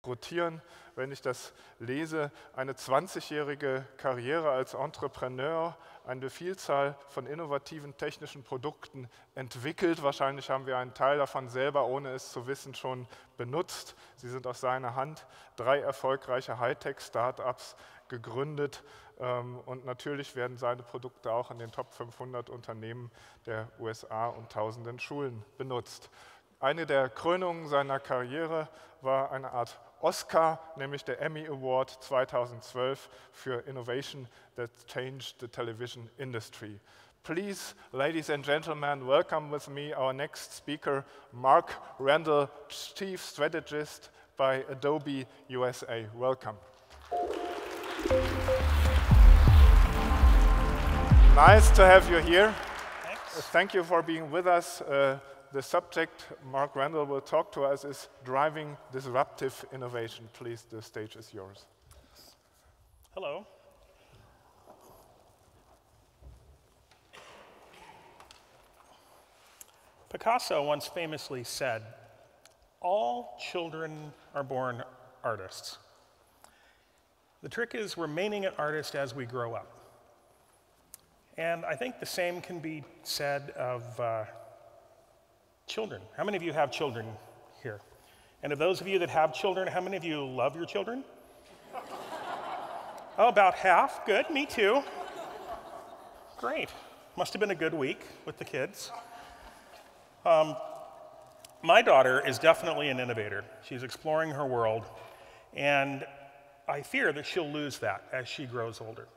rekrutieren, wenn ich das lese. Eine 20-jährige Karriere als Entrepreneur, eine Vielzahl von innovativen technischen Produkten entwickelt. Wahrscheinlich haben wir einen Teil davon selber, ohne es zu wissen, schon benutzt. Sie sind aus seiner Hand. 3 erfolgreiche Hightech-Startups gegründet. Und natürlich werden seine Produkte auch in den Top 500 Unternehmen der USA und tausenden Schulen benutzt. Eine der Krönungen seiner Karriere war eine Art Oscar, nämlich der Emmy Award 2012 für Innovation that changed the television industry. Please, ladies and gentlemen, welcome with me our next speaker, Mark Randall, Chief Strategist by Adobe USA. Welcome. Nice to have you here. Thanks. Thank you for being with us. The subject Mark Randall will talk to us is driving disruptive innovation. Please, the stage is yours. Hello. Picasso once famously said, "All children are born artists. The trick is remaining an artist as we grow up." And I think the same can be said of children. How many of you have children here? And of those of you that have children, how many of you love your children? Oh, about half. Good, me too. Great. Must have been a good week with the kids. My daughter is definitely an innovator. She's exploring her world, and I fear that she'll lose that as she grows older.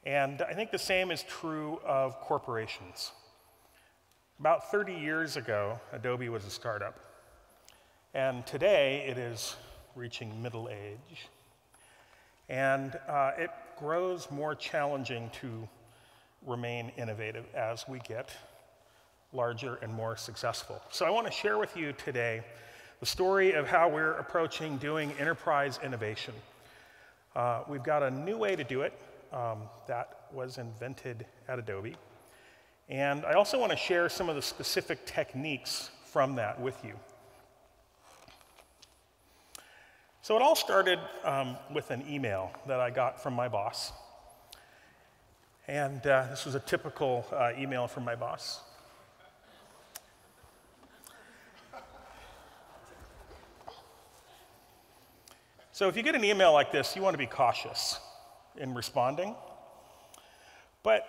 And I think the same is true of corporations. About 30 years ago, Adobe was a startup. And today, it is reaching middle age. And it grows more challenging to remain innovative as we get larger and more successful. So I want to share with you today the story of how we're approaching doing enterprise innovation. We've got a new way to do it that was invented at Adobe. And I also want to share some of the specific techniques from that with you. So it all started with an email that I got from my boss. And this was a typical email from my boss. So if you get an email like this, you want to be cautious in responding. But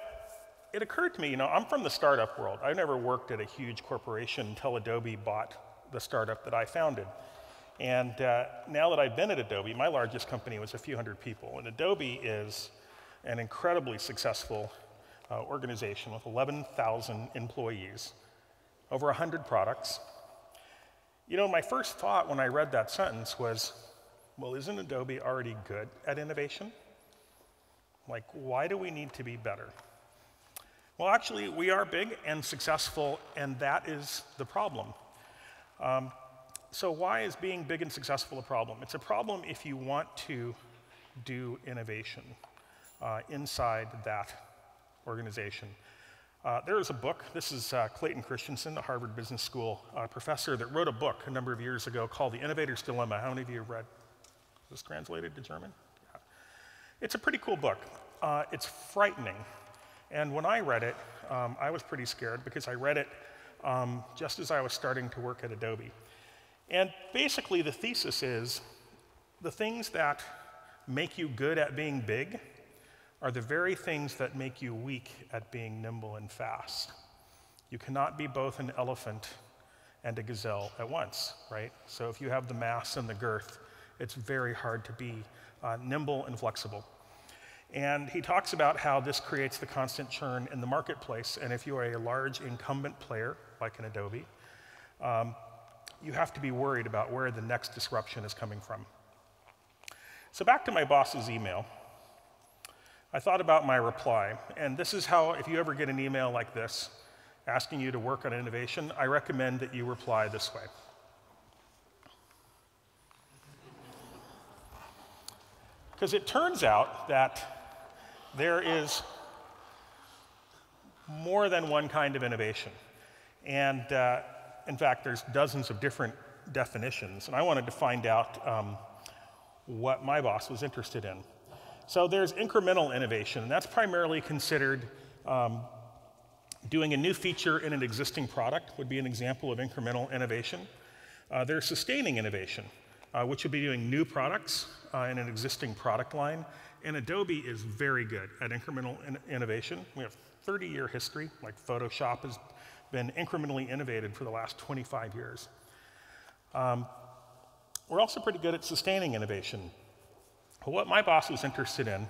it occurred to me, I'm from the startup world. I've never worked at a huge corporation until Adobe bought the startup that I founded. And now that I've been at Adobe, my largest company was a few hundred people. And Adobe is an incredibly successful organization with 11,000 employees, over 100 products. My first thought when I read that sentence was, well, isn't Adobe already good at innovation? Like, why do we need to be better? Well, actually, we are big and successful, and that is the problem. So why is being big and successful a problem? It's a problem if you want to do innovation inside that organization. There is a book. This is Clayton Christensen, the Harvard Business School professor, that wrote a book a number of years ago called The Innovator's Dilemma. How many of you have read? Is this translated to German? Yeah. It's a pretty cool book. It's frightening. And when I read it, I was pretty scared because I read it just as I was starting to work at Adobe. And basically, the thesis is the things that make you good at being big are the very things that make you weak at being nimble and fast. You cannot be both an elephant and a gazelle at once, right? So if you have the mass and the girth, it's very hard to be nimble and flexible. And he talks about how this creates the constant churn in the marketplace. And if you are a large incumbent player, like an Adobe, you have to be worried about where the next disruption is coming from. So back to my boss's email. I thought about my reply. And this is how, if you ever get an email like this, asking you to work on innovation, I recommend that you reply this way. Because it turns out that there is more than one kind of innovation. And in fact, there's dozens of different definitions. And I wanted to find out what my boss was interested in. So there's incremental innovation, and that's primarily considered doing a new feature in an existing product would be an example of incremental innovation. There's sustaining innovation, which would be doing new products in an existing product line. And Adobe is very good at incremental innovation. We have 30-year history, like Photoshop has been incrementally innovated for the last 25 years. We're also pretty good at sustaining innovation. What my boss was interested in,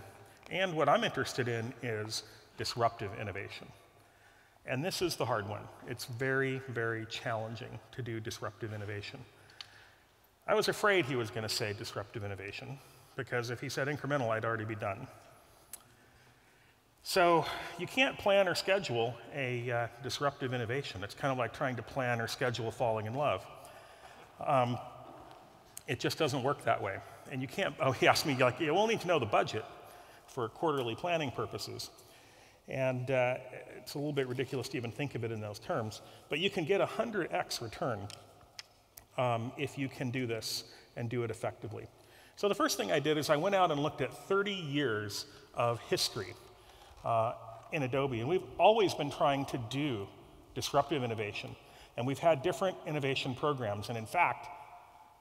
and what I'm interested in, is disruptive innovation. And this is the hard one. It's very, very challenging to do disruptive innovation. I was afraid he was going to say disruptive innovation, because if he said incremental, I'd already be done. So you can't plan or schedule a disruptive innovation. It's kind of like trying to plan or schedule falling in love. It just doesn't work that way. And you can't, oh, he asked me, like, you will need to know the budget for quarterly planning purposes. And it's a little bit ridiculous to even think of it in those terms. But you can get 100x return if you can do this and do it effectively. So the first thing I did is I went out and looked at 30 years of history in Adobe. And we've always been trying to do disruptive innovation. And we've had different innovation programs. And in fact,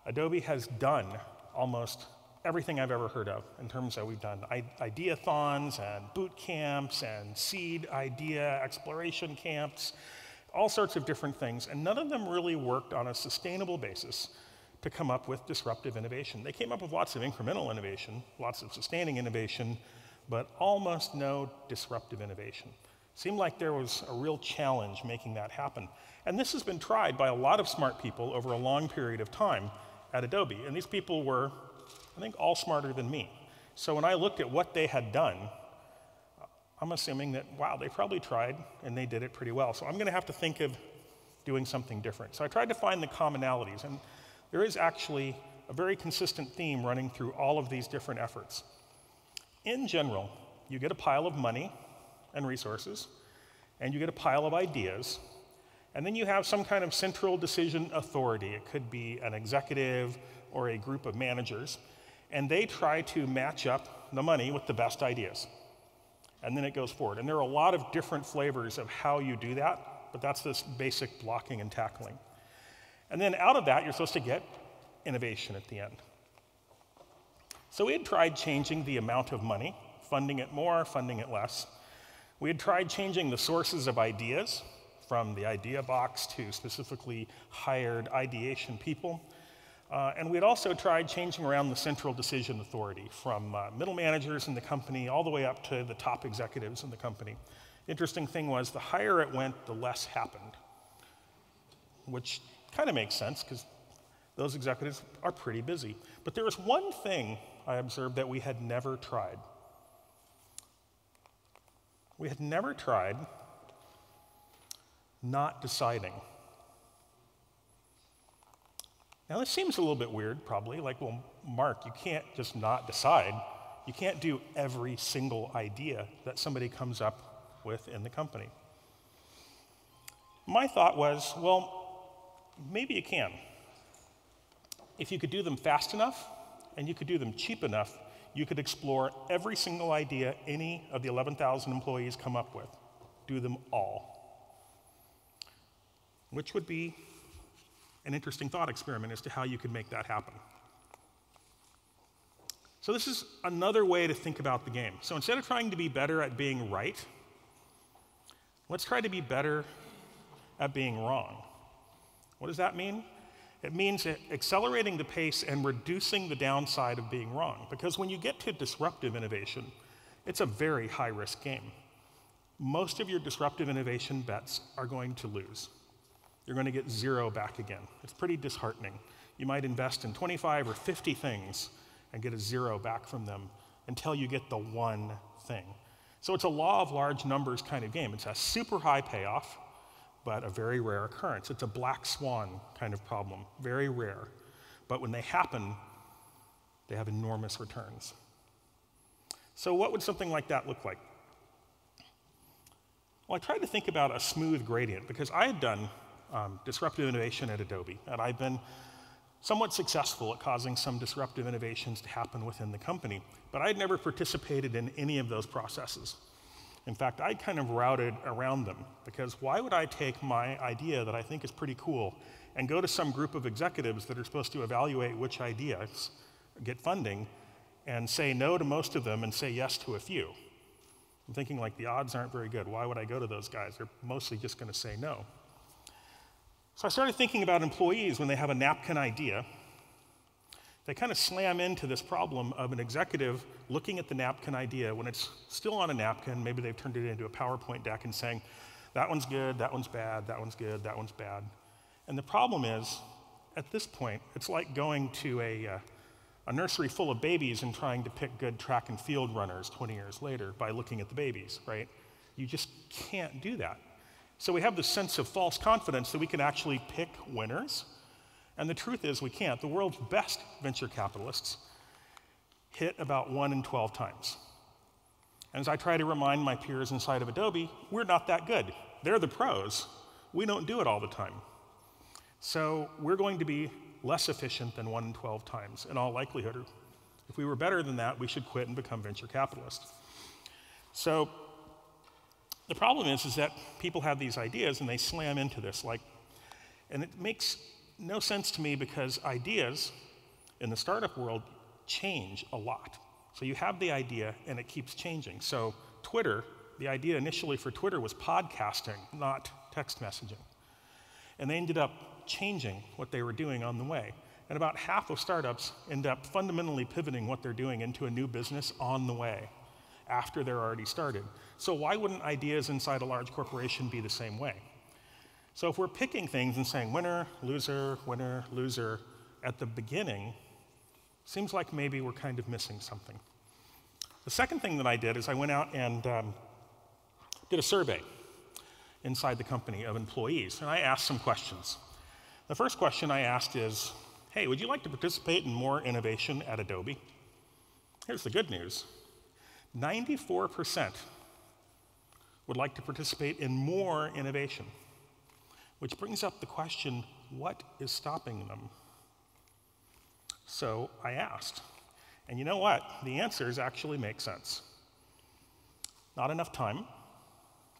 Adobe has done almost everything I've ever heard of in terms of we've done ideathons and boot camps and seed idea exploration camps, all sorts of different things. And none of them really worked on a sustainable basis to come up with disruptive innovation. They came up with lots of incremental innovation, lots of sustaining innovation, but almost no disruptive innovation. Seemed like there was a real challenge making that happen. And this has been tried by a lot of smart people over a long period of time at Adobe. And these people were, I think, all smarter than me. So when I looked at what they had done, I'm assuming that, wow, they probably tried and they did it pretty well. So I'm going to have to think of doing something different. So I tried to find the commonalities. And there is actually a very consistent theme running through all of these different efforts. In general, you get a pile of money and resources, and you get a pile of ideas, and then you have some kind of central decision authority. It could be an executive or a group of managers, and they try to match up the money with the best ideas. And then it goes forward. And there are a lot of different flavors of how you do that, but that's this basic blocking and tackling. And then out of that, you're supposed to get innovation at the end. So we had tried changing the amount of money, funding it more, funding it less. We had tried changing the sources of ideas, from the idea box to specifically hired ideation people. And we had also tried changing around the central decision authority from middle managers in the company all the way up to the top executives in the company. Interesting thing was the higher it went, the less happened, which kind of makes sense because those executives are pretty busy. But there was one thing I observed that we had never tried. We had never tried not deciding. Now this seems a little bit weird, probably, like, well, Mark, you can't just not decide. You can't do every single idea that somebody comes up with in the company. My thought was, well, maybe you can. If you could do them fast enough, and you could do them cheap enough, you could explore every single idea any of the 11,000 employees come up with. Do them all. Which would be an interesting thought experiment as to how you could make that happen. So this is another way to think about the game. So instead of trying to be better at being right, let's try to be better at being wrong. What does that mean? It means accelerating the pace and reducing the downside of being wrong. Because when you get to disruptive innovation, it's a very high-risk game. Most of your disruptive innovation bets are going to lose. You're going to get zero back again. It's pretty disheartening. You might invest in 25 or 50 things and get a zero back from them until you get the one thing. So it's a law of large numbers kind of game. It's a super high payoff, but a very rare occurrence. It's a black swan kind of problem, very rare. But when they happen, they have enormous returns. So what would something like that look like? Well, I tried to think about a smooth gradient because I had done disruptive innovation at Adobe, and I've been somewhat successful at causing some disruptive innovations to happen within the company. But I'd never participated in any of those processes. In fact, I kind of routed around them, because why would I take my idea that I think is pretty cool and go to some group of executives that are supposed to evaluate which ideas get funding and say no to most of them and say yes to a few? I'm thinking, like, the odds aren't very good. Why would I go to those guys? They're mostly just going to say no. So I started thinking about employees when they have a napkin idea. They kind of slam into this problem of an executive looking at the napkin idea when it's still on a napkin. Maybe they've turned it into a PowerPoint deck and saying, that one's good, that one's bad, that one's good, that one's bad. And the problem is, at this point, it's like going to a nursery full of babies and trying to pick good track and field runners 20 years later by looking at the babies, right? You just can't do that. So we have this sense of false confidence that we can actually pick winners. And the truth is we can't. The world's best venture capitalists hit about 1 in 12 times. And as I try to remind my peers inside of Adobe, we're not that good. They're the pros. We don't do it all the time. So we're going to be less efficient than 1 in 12 times in all likelihood. If we were better than that, we should quit and become venture capitalists. So the problem is that people have these ideas and they slam into this, and it makes no sense to me, because ideas in the startup world change a lot. So you have the idea and it keeps changing. So Twitter, the idea initially for Twitter was podcasting, not text messaging. And they ended up changing what they were doing on the way. And about half of startups end up fundamentally pivoting what they're doing into a new business on the way, after they're already started. So why wouldn't ideas inside a large corporation be the same way? So if we're picking things and saying winner, loser, at the beginning, seems like maybe we're kind of missing something. The second thing that I did is I went out and did a survey inside the company of employees, and I asked some questions. The first question I asked is, hey, would you like to participate in more innovation at Adobe? Here's the good news. 94% would like to participate in more innovation. Which brings up the question, what is stopping them? So I asked, and you know what? The answers actually make sense. Not enough time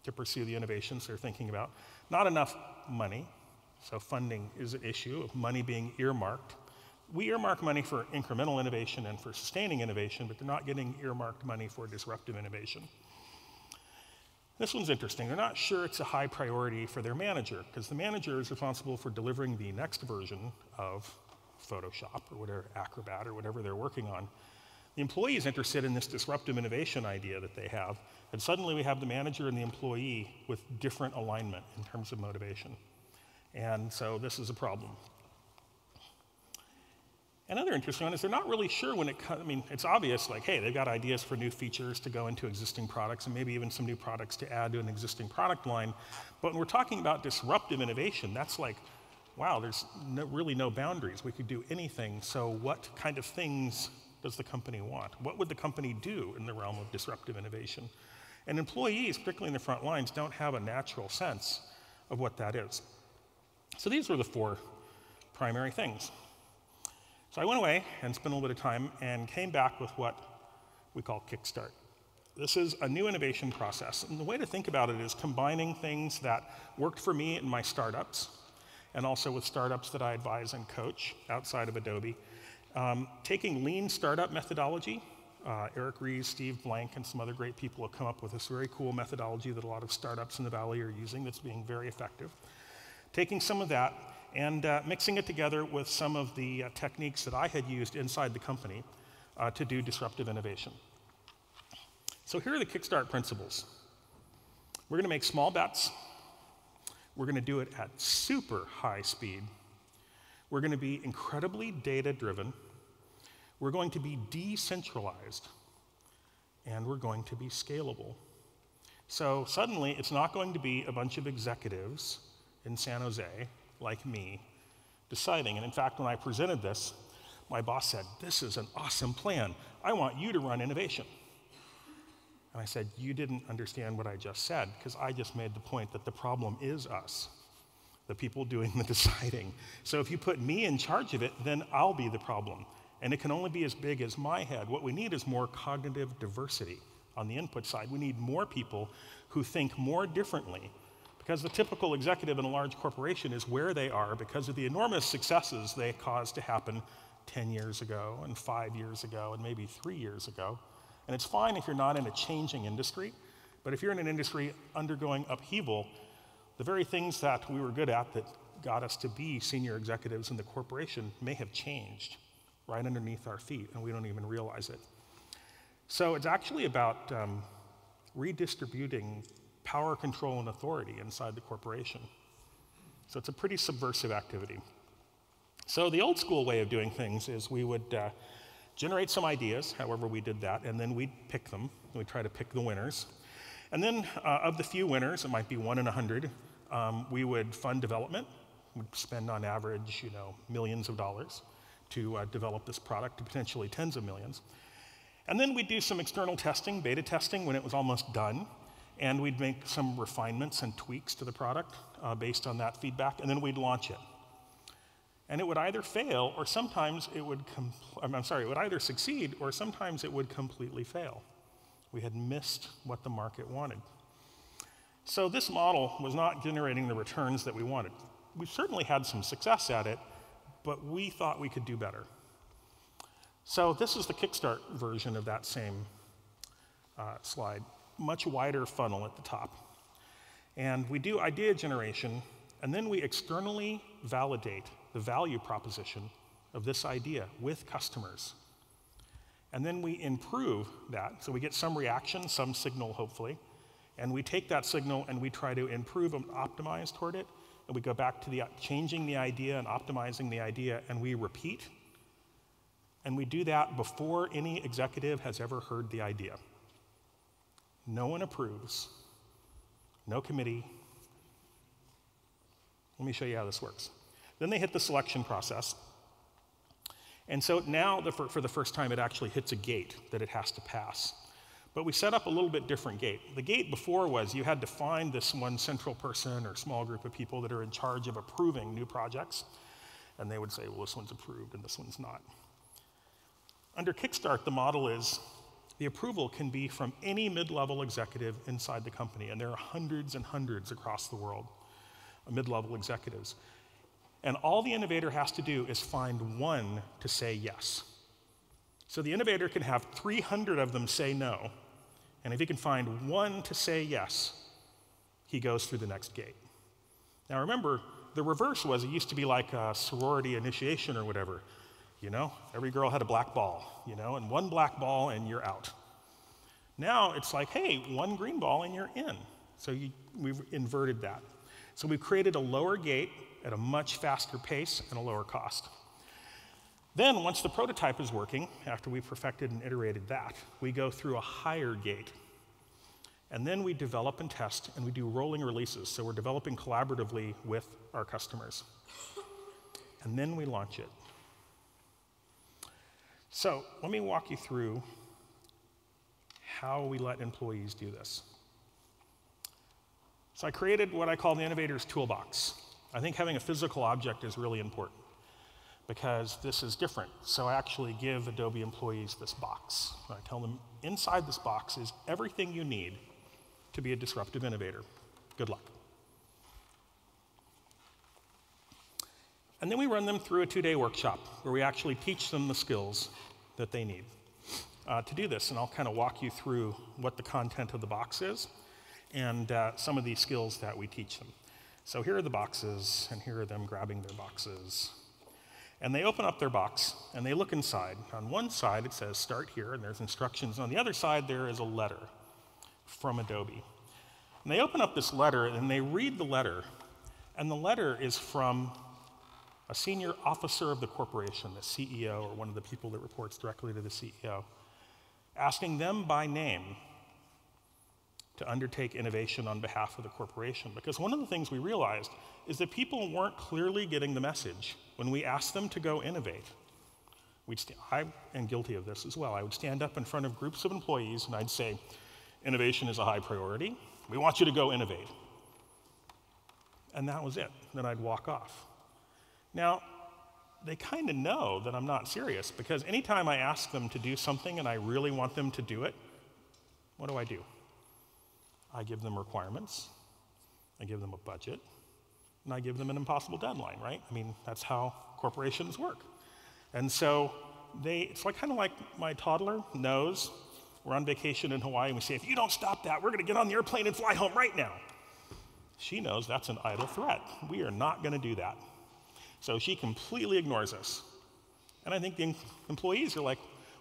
to pursue the innovations they're thinking about. Not enough money, so funding is an issue of money being earmarked. We earmark money for incremental innovation and for sustaining innovation, but they're not getting earmarked money for disruptive innovation. This one's interesting. They're not sure it's a high priority for their manager, because the manager is responsible for delivering the next version of Photoshop or whatever, Acrobat or whatever they're working on. The employee is interested in this disruptive innovation idea that they have, and suddenly we have the manager and the employee with different alignment in terms of motivation. And so this is a problem. Another interesting one is they're not really sure when it comes, it's obvious, like, hey, they've got ideas for new features to go into existing products and maybe even some new products to add to an existing product line. But when we're talking about disruptive innovation, that's like, wow, there's really no boundaries. We could do anything. So what kind of things does the company want? What would the company do in the realm of disruptive innovation? And employees, particularly in the front lines, don't have a natural sense of what that is. So these were the 4 primary things. So I went away and spent a little bit of time and came back with what we call Kickstart. This is a new innovation process. And the way to think about it is combining things that worked for me in my startups and also with startups that I advise and coach outside of Adobe. Taking lean startup methodology. Eric Ries, Steve Blank, and some other great people have come up with this very cool methodology that a lot of startups in the Valley are using that's being very effective. Taking some of that and mixing it together with some of the techniques that I had used inside the company to do disruptive innovation. So here are the Kickstart principles. We're going to make small bets. We're going to do it at super high speed. We're going to be incredibly data-driven. We're going to be decentralized. And we're going to be scalable. So suddenly, it's not going to be a bunch of executives in San Jose, like me, deciding. And in fact, when I presented this, my boss said, "This is an awesome plan. I want you to run innovation." And I said, "You didn't understand what I just said, because I just made the point that the problem is us. the people doing the deciding. So if you put me in charge of it, then I'll be the problem. And it can only be as big as my head. What we need is more cognitive diversity on the input side. We need more people who think more differently, because the typical executive in a large corporation is where they are because of the enormous successes they caused to happen 10 years ago and 5 years ago and maybe 3 years ago. And it's fine if you're not in a changing industry, but if you're in an industry undergoing upheaval, the very things that we were good at that got us to be senior executives in the corporation may have changed right underneath our feet, and we don't even realize it. So it's actually about redistributing power, control, and authority inside the corporation. So it's a pretty subversive activity. So the old school way of doing things is we would generate some ideas, however we did that, and then we'd pick them. We'd try to pick the winners. And then of the few winners, it might be 1 in 100, we would fund development. We'd spend on average, millions of dollars to develop this product, to potentially tens of millions. And then we'd do some external testing, beta testing, when it was almost done. And we'd make some refinements and tweaks to the product based on that feedback, and then we'd launch it. And it would either fail, or sometimes it would, it would either succeed, or sometimes it would completely fail. We had missed what the market wanted. So this model was not generating the returns that we wanted. We certainly had some success at it, but we thought we could do better. So this is the Kickstart version of that same slide. Much wider funnel at the top. And we do idea generation, and then we externally validate the value proposition of this idea with customers. And then we improve that. So we get some reaction, some signal, hopefully. And we take that signal and we try to improve and optimize toward it. And we go back to changing the idea and optimizing the idea, and we repeat. And we do that before any executive has ever heard the idea. No one approves, no committee. Let me show you how this works. Then they hit the selection process. And so now, for the first time, it actually hits a gate that it has to pass. But we set up a little bit different gate. The gate before was you had to find this one central person or small group of people that are in charge of approving new projects. And they would say, well, this one's approved and this one's not. Under Kickstart, the model is the approval can be from any mid-level executive inside the company, and there are hundreds and hundreds across the world of mid-level executives. And all the innovator has to do is find one to say yes. So the innovator can have 300 of them say no, and if he can find one to say yes, he goes through the next gate. Now remember, the reverse was it used to be like a sorority initiation or whatever. Every girl had a black ball, and one black ball and you're out. Now it's like, hey, one green ball and you're in. So we've inverted that. So we've created a lower gate at a much faster pace and a lower cost. Then once the prototype is working, after we've perfected and iterated that, we go through a higher gate. And then we develop and test, and we do rolling releases. So we're developing collaboratively with our customers. And then we launch it. So let me walk you through how we let employees do this. So I created what I call the innovator's toolbox. I think having a physical object is really important because this is different. So I actually give Adobe employees this box. I tell them inside this box is everything you need to be a disruptive innovator. Good luck. And then we run them through a 2-day workshop where we actually teach them the skills that they need to do this. And I'll kind of walk you through what the content of the box is and some of these skills that we teach them. So here are the boxes, and here are them grabbing their boxes. And they open up their box, and they look inside. On one side, it says start here, and there's instructions. On the other side, there is a letter from Adobe. And they open up this letter, and they read the letter. And the letter is from a senior officer of the corporation, the CEO, or one of the people that reports directly to the CEO, asking them by name to undertake innovation on behalf of the corporation. Because one of the things we realized is that people weren't clearly getting the message when we asked them to go innovate. I am guilty of this as well. I would stand up in front of groups of employees and I'd say, innovation is a high priority. We want you to go innovate. and that was it. Then I'd walk off. Now, they kind of know that I'm not serious, because anytime I ask them to do something and I really want them to do it, what do? I give them requirements, I give them a budget, and I give them an impossible deadline, right? I mean, that's how corporations work. And so it's like kind of like my toddler knows we're on vacation in Hawaii and we say, if you don't stop that, we're gonna get on the airplane and fly home right now. She knows that's an idle threat. We are not gonna do that. So she completely ignores us. And I think the employees are like,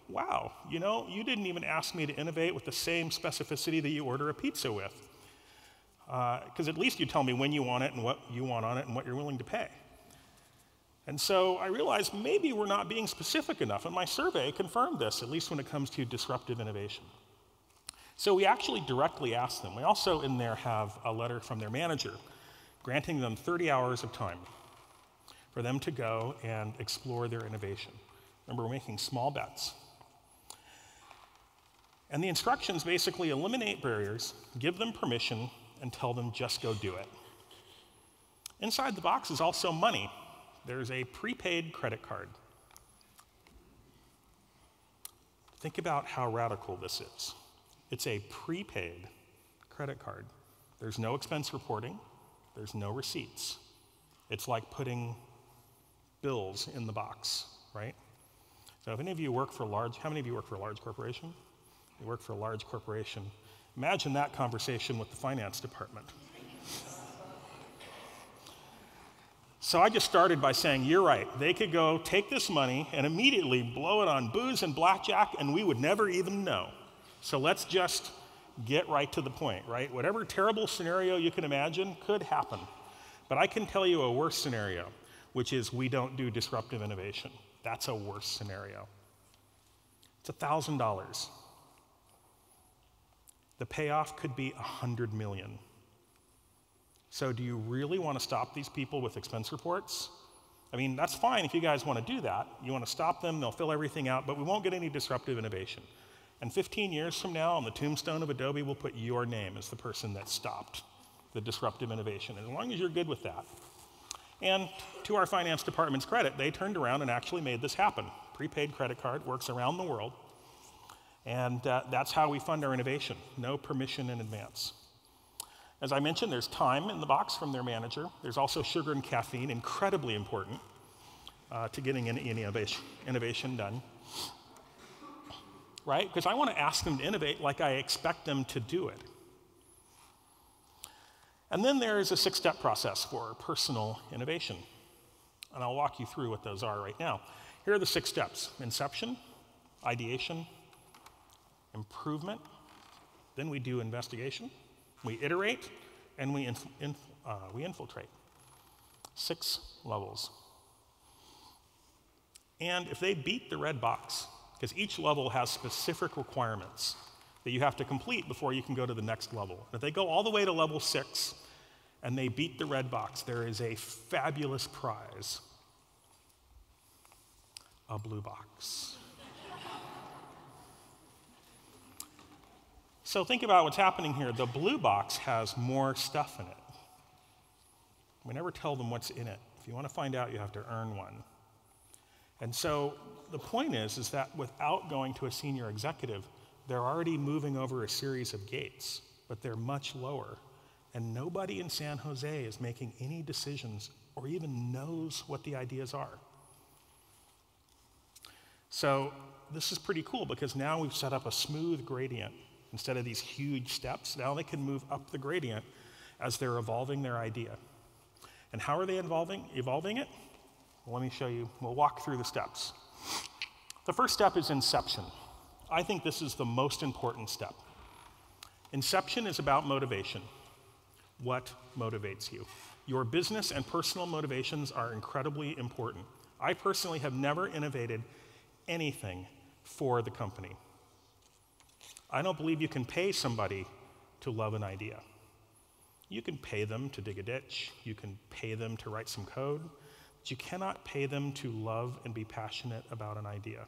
wow, you know, you didn't even ask me to innovate with the same specificity that you order a pizza with. Because at least you tell me when you want it and what you want on it and what you're willing to pay. And so I realized maybe we're not being specific enough, and my survey confirmed this, at least when it comes to disruptive innovation. So we actually directly asked them. We also in there have a letter from their manager granting them 30 hours of time for them to go and explore their innovation. Remember, we're making small bets. And the instructions basically eliminate barriers, give them permission, and tell them just go do it. Inside the box is also money. There's a prepaid credit card. Think about how radical this is. It's a prepaid credit card. There's no expense reporting. There's no receipts. It's like putting bills in the box, right? So if any of you work for how many of you work for a large corporation? You work for a large corporation. Imagine that conversation with the finance department. So I just started by saying, you're right. They could go take this money and immediately blow it on booze and blackjack, and we would never even know. So let's just get right to the point, right? Whatever terrible scenario you can imagine could happen. But I can tell you a worse scenario, which is we don't do disruptive innovation. That's a worse scenario. It's $1,000. The payoff could be $100 million. So do you really want to stop these people with expense reports? I mean, that's fine if you guys want to do that. You want to stop them, they'll fill everything out, but we won't get any disruptive innovation. And 15 years from now, on the tombstone of Adobe, we'll put your name as the person that stopped the disruptive innovation, as long as you're good with that. And to our finance department's credit, they turned around and actually made this happen. Prepaid credit card works around the world, and that's how we fund our innovation, no permission in advance. As I mentioned, there's time in the box from their manager. There's also sugar and caffeine, incredibly important to getting any innovation done. Right? Because I want to ask them to innovate like I expect them to do it. And then there is a 6-step process for personal innovation. And I'll walk you through what those are right now. Here are the 6 steps: inception, ideation, improvement, then we do investigation, we iterate, and we infiltrate. 6 levels. And if they beat the red box, because each level has specific requirements that you have to complete before you can go to the next level. And if they go all the way to level 6 and they beat the red box, there is a fabulous prize: a blue box. So think about what's happening here. The blue box has more stuff in it. We never tell them what's in it. If you want to find out, you have to earn one. And so the point is that without going to a senior executive, they're already moving over a series of gates, but they're much lower. And nobody in San Jose is making any decisions or even knows what the ideas are. So this is pretty cool, because now we've set up a smooth gradient. Instead of these huge steps, now they can move up the gradient as they're evolving their idea. And how are they evolving it? Well, let me show you. We'll walk through the steps. The first step is inception. I think this is the most important step. Inception is about motivation. What motivates you? Your business and personal motivations are incredibly important. I personally have never innovated anything for the company. I don't believe you can pay somebody to love an idea. You can pay them to dig a ditch. You can pay them to write some code. But you cannot pay them to love and be passionate about an idea.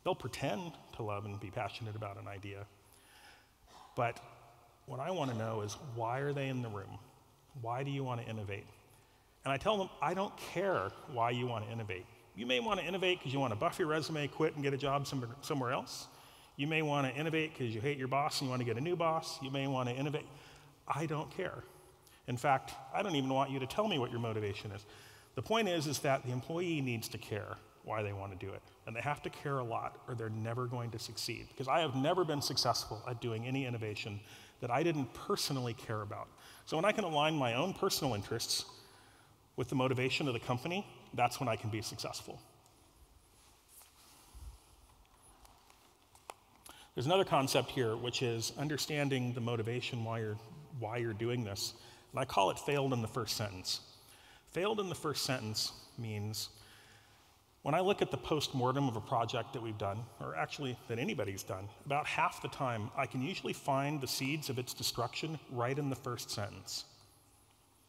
They'll pretend to love and be passionate about an idea. But what I want to know is, why are they in the room? Why do you want to innovate? And I tell them, I don't care why you want to innovate. You may want to innovate because you want to buff your resume, quit, and get a job somewhere else. You may want to innovate because you hate your boss and you want to get a new boss. You may want to innovate. I don't care. In fact, I don't even want you to tell me what your motivation is. The point is that the employee needs to care why they want to do it. And they have to care a lot or they're never going to succeed. Because I have never been successful at doing any innovation that I didn't personally care about. So when I can align my own personal interests with the motivation of the company, that's when I can be successful. There's another concept here, which is understanding the motivation why you're doing this. And I call it failed in the first sentence. Failed in the first sentence means when I look at the post-mortem of a project that we've done, or actually that anybody's done, about half the time I can usually find the seeds of its destruction right in the first sentence.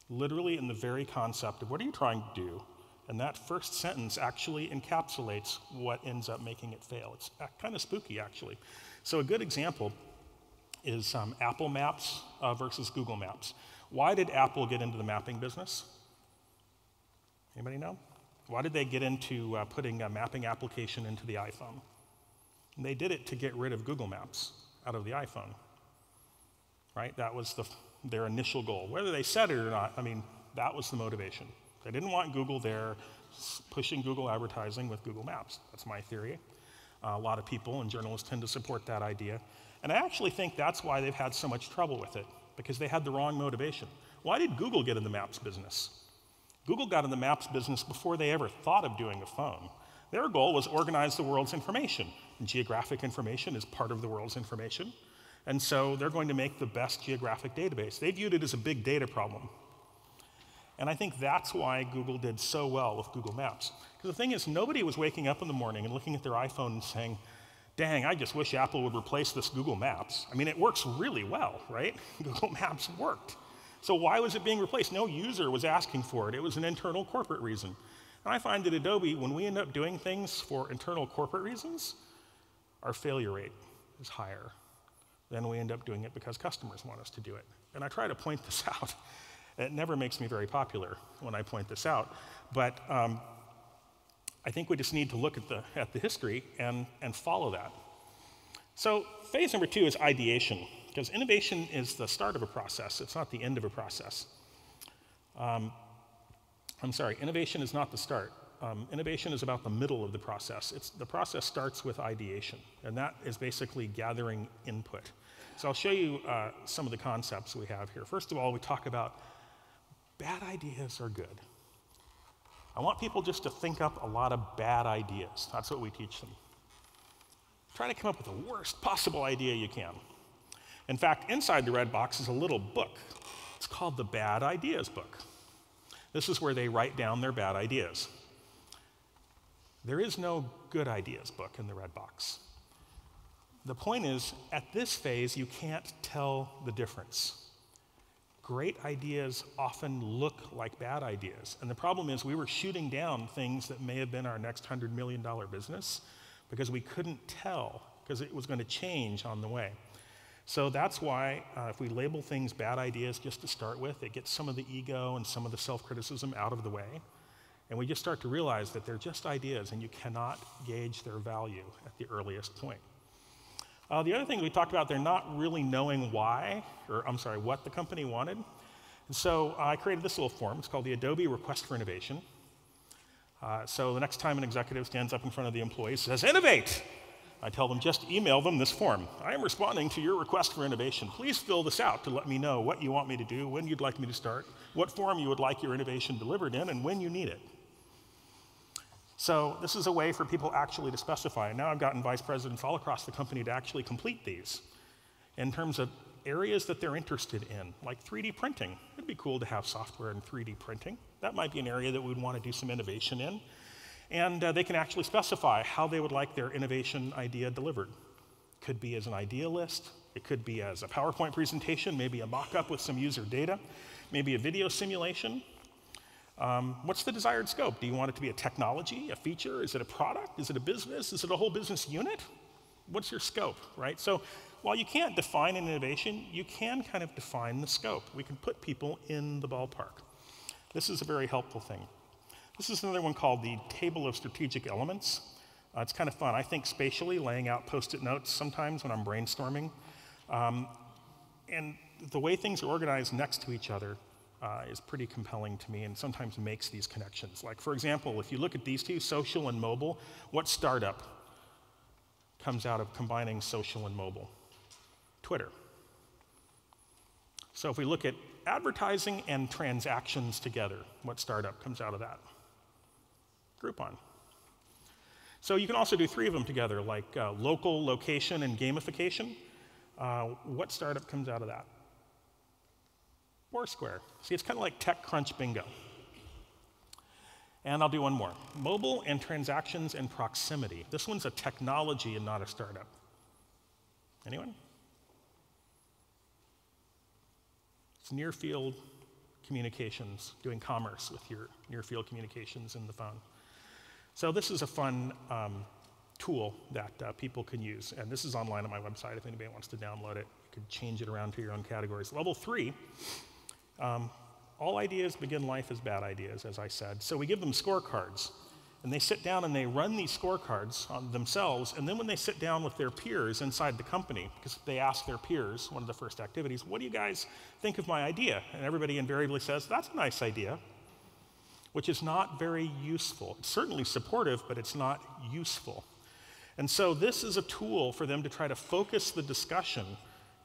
Literally in the very concept of what are you trying to do? And that first sentence actually encapsulates what ends up making it fail. It's kind of spooky, actually. So a good example is Apple Maps versus Google Maps. Why did Apple get into the mapping business? Anybody know? Why did they get into putting a mapping application into the iPhone? And they did it to get rid of Google Maps out of the iPhone, right? That was their initial goal. Whether they said it or not, I mean, that was the motivation. They didn't want Google there pushing Google advertising with Google Maps. That's my theory. A lot of people and journalists tend to support that idea. And I actually think that's why they've had so much trouble with it, because they had the wrong motivation. Why did Google get in the maps business? Google got in the maps business before they ever thought of doing a phone. Their goal was organize the world's information. And geographic information is part of the world's information. And so they're going to make the best geographic database. They viewed it as a big data problem. And I think that's why Google did so well with Google Maps. Because the thing is, nobody was waking up in the morning and looking at their iPhone and saying, dang, I just wish Apple would replace this Google Maps. I mean, it works really well, right? Google Maps worked. So why was it being replaced? No user was asking for it. It was an internal corporate reason. And I find at Adobe, when we end up doing things for internal corporate reasons, our failure rate is higher than we end up doing it because customers want us to do it. And I try to point this out. It never makes me very popular when I point this out, but I think we just need to look at the history and follow that. So phase number 2 is ideation, because innovation is the start of a process. It's not the end of a process. I'm sorry, innovation is not the start. Innovation is about the middle of the process. The process starts with ideation, and that is basically gathering input. So I'll show you some of the concepts we have here. First of all, we talk about bad ideas are good. I want people just to think up a lot of bad ideas. That's what we teach them. Try to come up with the worst possible idea you can. In fact, inside the red box is a little book. It's called the Bad Ideas book. This is where they write down their bad ideas. There is no good ideas book in the red box. The point is, at this phase, you can't tell the difference. Great ideas often look like bad ideas. And the problem is we were shooting down things that may have been our next $100 million business because we couldn't tell, because it was going to change on the way. So that's why if we label things bad ideas just to start with, it gets some of the ego and some of the self-criticism out of the way. And we just start to realize that they're just ideas and you cannot gauge their value at the earliest point. The other thing we talked about, they're not really knowing why, or I'm sorry, what the company wanted. And so I created this little form. It's called the Adobe Request for Innovation. So the next time an executive stands up in front of the employees and says, innovate, I tell them just email them this form. I am responding to your request for innovation. Please fill this out to let me know what you want me to do, when you'd like me to start, what form you would like your innovation delivered in, and when you need it. So this is a way for people actually to specify. And now I've gotten vice presidents all across the company to actually complete these in terms of areas that they're interested in, like 3D printing. It'd be cool to have software in 3D printing. That might be an area that we'd want to do some innovation in. And they can actually specify how they would like their innovation idea delivered. Could be as an idea list. It could be as a PowerPoint presentation, maybe a mock-up with some user data, maybe a video simulation. What's the desired scope? Do you want it to be a technology, a feature? Is it a product? Is it a business? Is it a whole business unit? what's your scope, right? So while you can't define an innovation, you can kind of define the scope. We can put people in the ballpark. This is a very helpful thing. This is another one called the Table of Strategic Elements. It's kind of fun. I think spatially, laying out Post-it notes sometimes when I'm brainstorming. And the way things are organized next to each other is pretty compelling to me and sometimes makes these connections. Like, for example, if you look at these two, social and mobile, what startup comes out of combining social and mobile? Twitter. So if we look at advertising and transactions together, what startup comes out of that? Groupon. So you can also do three of them together, like local, location, and gamification. What startup comes out of that? Foursquare. See, it's kind of like TechCrunch bingo. And I'll do one more. Mobile and transactions and proximity. This one's a technology and not a startup. Anyone? It's near-field communications, doing commerce with your near-field communications in the phone. So this is a fun tool that people can use. And this is online on my website if anybody wants to download it. You can change it around to your own categories. Level 3, all ideas begin life as bad ideas, as I said. So we give them scorecards. And they sit down and they run these scorecards on themselves. And then when they sit down with their peers inside the company, because they ask their peers, one of the first activities, what do you guys think of my idea? And everybody invariably says, that's a nice idea, which is not very useful. It's certainly supportive, but it's not useful. And so this is a tool for them to try to focus the discussion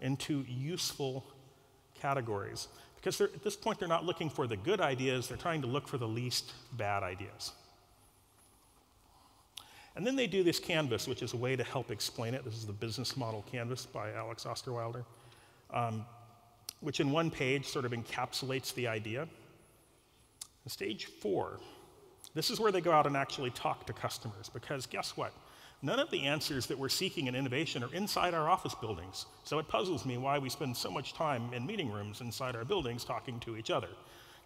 into useful categories. Because at this point, they're not looking for the good ideas, they're trying to look for the least bad ideas. And then they do this canvas, which is a way to help explain it. This is the business model canvas by Alex Osterwilder, which in one page sort of encapsulates the idea. And stage 4, this is where they go out and actually talk to customers, because guess what? None of the answers that we're seeking in innovation are inside our office buildings. So it puzzles me why we spend so much time in meeting rooms inside our buildings talking to each other,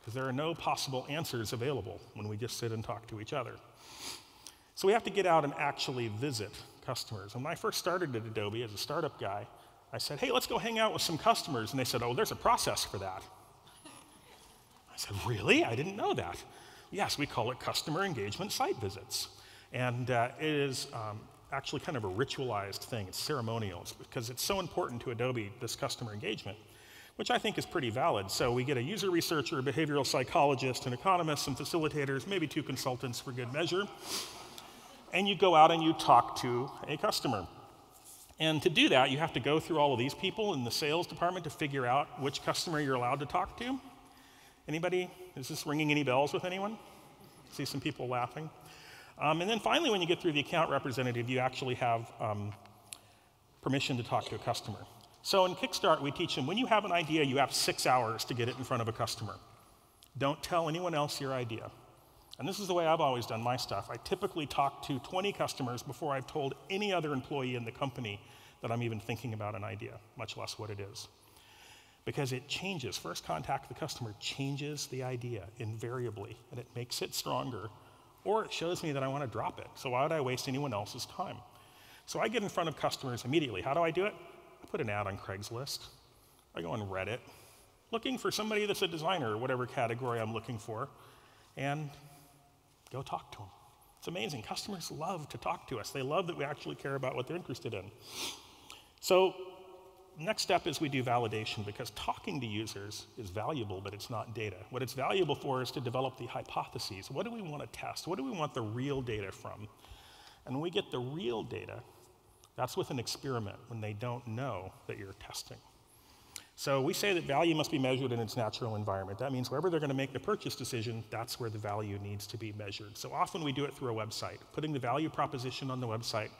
because there are no possible answers available when we just sit and talk to each other. So we have to get out and actually visit customers. And when I first started at Adobe as a startup guy, I said, hey, let's go hang out with some customers. And they said, oh, there's a process for that. I said, really? I didn't know that. Yes, we call it customer engagement site visits. And it is actually kind of a ritualized thing. It's ceremonial because it's so important to Adobe, this customer engagement, which I think is pretty valid. So we get a user researcher, a behavioral psychologist, an economist, some facilitators, maybe 2 consultants for good measure. And you go out and you talk to a customer. And to do that, you have to go through all of these people in the sales department to figure out which customer you're allowed to talk to. Anybody? Is this ringing any bells with anyone? See some people laughing. And then finally, when you get through the account representative, you actually have permission to talk to a customer. So in Kickstart, we teach them, when you have an idea, you have 6 hours to get it in front of a customer. Don't tell anyone else your idea. And this is the way I've always done my stuff. I typically talk to 20 customers before I've told any other employee in the company that I'm even thinking about an idea, much less what it is. Because it changes. First contact with the customer changes the idea invariably, and it makes it stronger, or it shows me that I want to drop it. So why would I waste anyone else's time? So I get in front of customers immediately. How do I do it? I put an ad on Craigslist. I go on Reddit, looking for somebody that's a designer or whatever category I'm looking for, and go talk to them. It's amazing. Customers love to talk to us. They love that we actually care about what they're interested in. So next step is we do validation, because talking to users is valuable, but it's not data. What it's valuable for is to develop the hypotheses. What do we want to test? What do we want the real data from? And when we get the real data, that's with an experiment when they don't know that you're testing. So we say that value must be measured in its natural environment. That means wherever they're going to make the purchase decision, that's where the value needs to be measured. So often we do it through a website, putting the value proposition on the website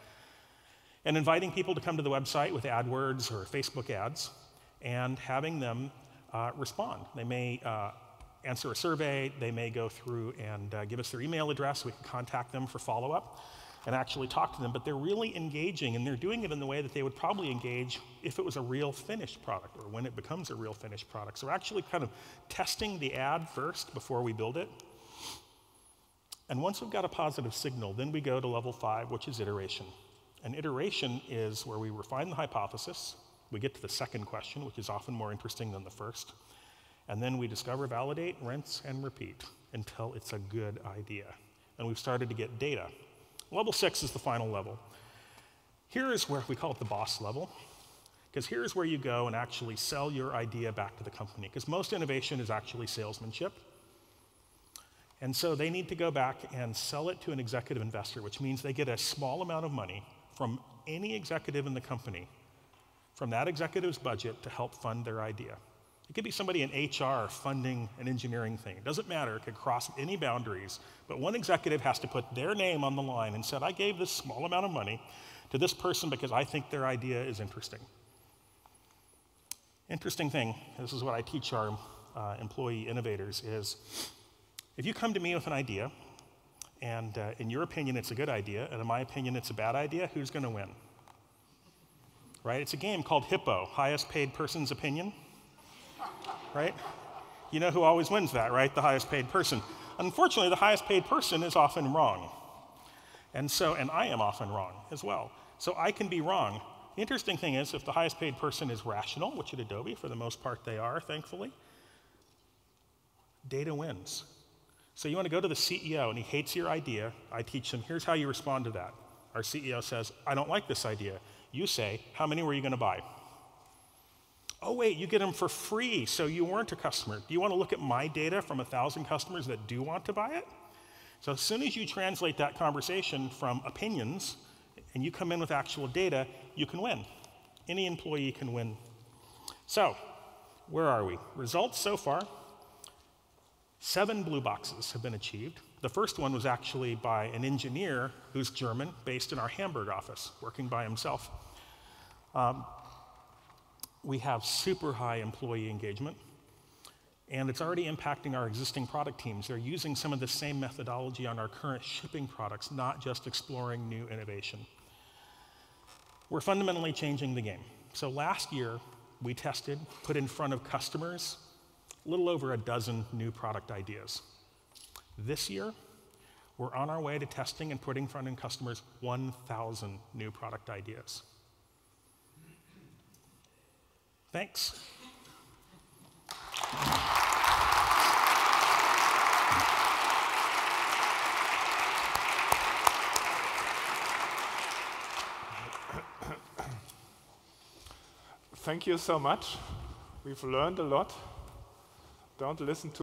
and inviting people to come to the website with AdWords or Facebook ads and having them respond. They may answer a survey, they may go through and give us their email address, we can contact them for follow-up and actually talk to them, but they're really engaging, and they're doing it in the way that they would probably engage if it was a real finished product, or when it becomes a real finished product. So we're actually kind of testing the ad first before we build it. And once we've got a positive signal, then we go to level 5, which is iteration. An iteration is where we refine the hypothesis, we get to the second question, which is often more interesting than the first, and then we discover, validate, rinse, and repeat until it's a good idea. And we've started to get data. Level 6 is the final level. Here is where we call it the boss level, because here's where you go and actually sell your idea back to the company, because most innovation is actually salesmanship. And so they need to go back and sell it to an executive investor, which means they get a small amount of money from any executive in the company, from that executive's budget to help fund their idea. It could be somebody in HR funding an engineering thing. It doesn't matter, it could cross any boundaries, but one executive has to put their name on the line and said, I gave this small amount of money to this person because I think their idea is interesting. Interesting thing, this is what I teach our employee innovators, is if you come to me with an idea, and in your opinion it's a good idea, and in my opinion it's a bad idea, who's going to win? Right? It's a game called Hippo, highest paid person's opinion. Right? You know who always wins that, right? The highest paid person. Unfortunately, the highest paid person is often wrong. And I am often wrong as well. So I can be wrong. The interesting thing is, if the highest paid person is rational, which at Adobe, for the most part they are, thankfully, data wins. So you want to go to the CEO and he hates your idea. I teach him, here's how you respond to that. Our CEO says, I don't like this idea. You say, how many were you going to buy? Oh wait, you get them for free, so you weren't a customer. Do you want to look at my data from 1,000 customers that do want to buy it? So as soon as you translate that conversation from opinions and you come in with actual data, you can win. Any employee can win. So, where are we? Results so far. 7 blue boxes have been achieved. The first one was actually by an engineer who's German, based in our Hamburg office, working by himself. We have super high employee engagement, and it's already impacting our existing product teams. They're using some of the same methodology on our current shipping products, not just exploring new innovation. We're fundamentally changing the game. So last year, we tested, put in front of customers, a little over a dozen new product ideas. This year, we're on our way to testing and putting in front of customers 1,000 new product ideas. Thanks. Thank you so much. We've learned a lot. Don't listen to